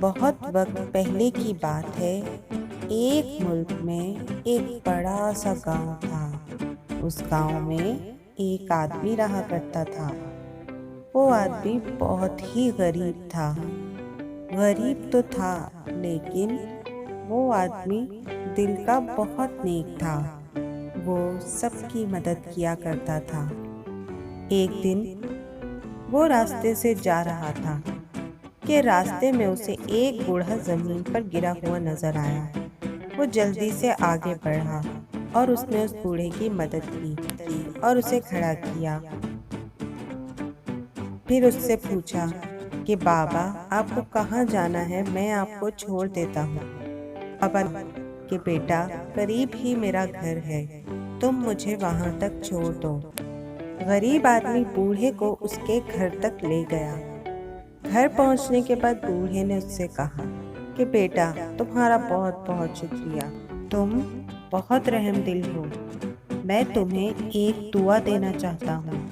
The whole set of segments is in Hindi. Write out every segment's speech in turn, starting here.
बहुत वक्त पहले की बात है। एक मुल्क में एक बड़ा सा गांव था। उस गांव में एक आदमी रहा करता था। वो आदमी बहुत ही गरीब था। गरीब तो था, लेकिन वो आदमी दिल का बहुत नेक था। वो सबकी मदद किया करता था। एक दिन वो रास्ते से जा रहा था कि रास्ते में उसे एक बूढ़ा जमीन पर गिरा हुआ नजर आया। वो जल्दी से आगे बढ़ा और उसने उस बूढ़े की मदद की और उसे खड़ा किया। फिर उससे पूछा कि बाबा, आपको कहाँ जाना है? मैं आपको छोड़ देता हूँ। बाबा कि बेटा, करीब ही मेरा घर है, तुम मुझे वहाँ तक छोड़ दो। गरीब आदमी बूढ़े को उसके घर तक ले गया। घर पहुंचने के बाद बूढ़े ने उससे कहा कि बेटा, तुम्हारा बहुत बहुत शुक्रिया, तुम बहुत रहमदिल हो। मैं तुम्हें एक दुआ देना चाहता हूँ।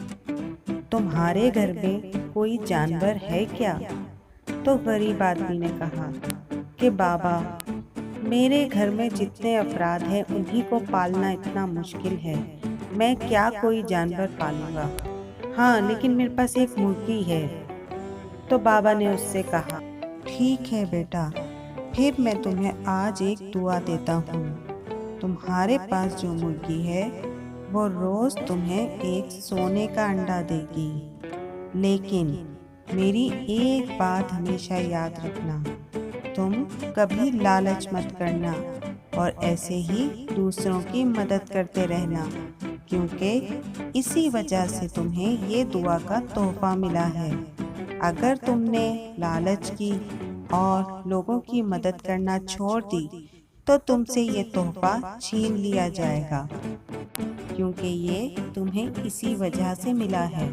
तुम्हारे घर में कोई जानवर है क्या? तो गरीब आदमी ने कहा कि बाबा, मेरे घर में जितने अफराद हैं उन्हीं को पालना इतना मुश्किल है। मैं क्या कोई जानवर पालूंगा? हाँ, लेकिन मेरे पास एक मुर्गी है। तो बाबा ने उससे कहा, ठीक है बेटा, फिर मैं तुम्हें आज एक दुआ देता हूँ। तुम्हारे पास जो मुर्गी है वो रोज तुम्हें एक सोने का अंडा देगी, लेकिन मेरी एक बात हमेशा याद रखना, तुम कभी लालच मत करना और ऐसे ही दूसरों की मदद करते रहना, क्योंकि इसी वजह से तुम्हें ये दुआ का तोहफा मिला है। अगर तुमने लालच की और लोगों की मदद करना छोड़ दी तो तुमसे ये तोहफा छीन लिया जाएगा, क्योंकि ये तुम्हें इसी वजह से मिला है।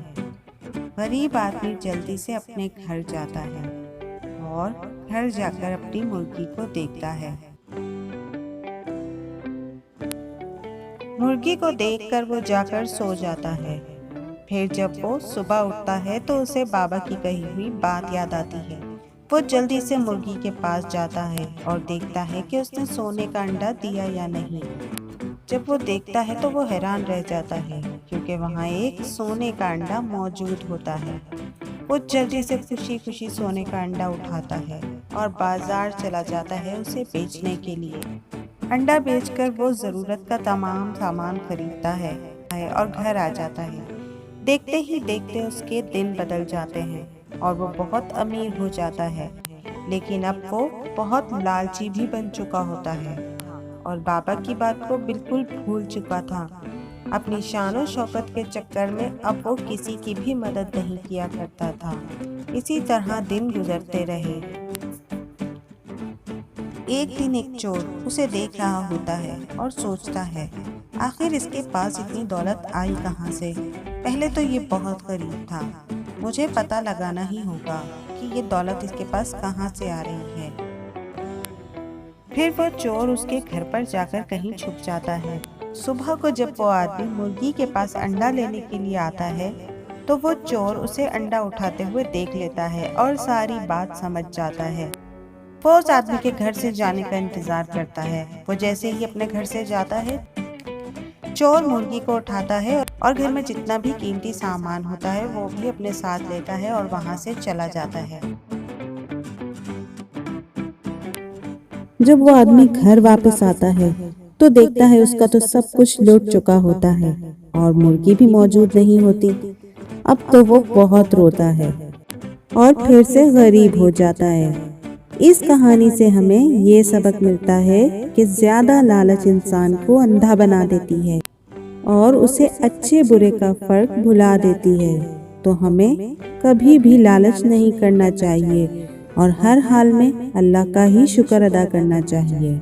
गरीब आदमी जल्दी से अपने घर जाता है और घर जाकर अपनी मुर्गी को देखता है। मुर्गी को देखकर वो जाकर सो जाता है। फिर जब वो सुबह उठता है तो उसे बाबा की कही हुई बात याद आती है। वो जल्दी से मुर्गी के पास जाता है और देखता है कि उसने सोने का अंडा दिया या नहीं। जब वो देखता है तो वो हैरान रह जाता है, क्योंकि वहाँ एक सोने का अंडा मौजूद होता है। वो जल्दी से खुशी खुशी सोने का अंडा उठाता है और बाजार चला जाता है उसे बेचने के लिए। अंडा बेचकर वो ज़रूरत का तमाम सामान खरीदता है और घर आ जाता है। देखते ही देखते उसके दिन बदल जाते हैं और वो बहुत अमीर हो जाता है, लेकिन अब वो बहुत लालची भी बन चुका होता है और बाबा की बात को बिल्कुल भूल चुका था। अपनी शान और शौकत के चक्कर में अब वो किसी की भी मदद नहीं किया करता था। इसी तरह दिन गुजरते रहे। एक दिन एक चोर उसे देख रहा होता है और सोचता है, आखिर इसके पास इतनी दौलत आई कहाँ से? पहले तो ये बहुत गरीब था, मुझे पता लगाना ही होगा कि ये दौलत इसके पास कहाँ से आ रही है। फिर वो चोर उसके घर पर जाकर कहीं छुप जाता है। सुबह को जब वो आदमी मुर्गी के पास अंडा लेने के लिए आता है तो वो चोर उसे अंडा उठाते हुए देख लेता है और सारी बात समझ जाता है। वो उस आदमी के घर से जाने का इंतजार करता है। वो जैसे ही अपने घर से जाता है, चोर मुर्गी को उठाता है और घर में जितना भी कीमती सामान होता है वो भी अपने साथ लेता है और वहां से चला जाता है। जब वो आदमी घर वापस आता है तो देखता है उसका तो सब कुछ लूट चुका होता है और मुर्गी भी मौजूद नहीं होती। अब तो वो बहुत रोता है और फिर से गरीब हो जाता है। इस कहानी से हमें ये सबक मिलता है कि ज्यादा लालच इंसान को अंधा बना देती है और उसे अच्छे बुरे का फर्क भुला देती है। तो हमें कभी भी लालच नहीं करना चाहिए और हर हाल में अल्लाह का ही शुक्र अदा करना चाहिए।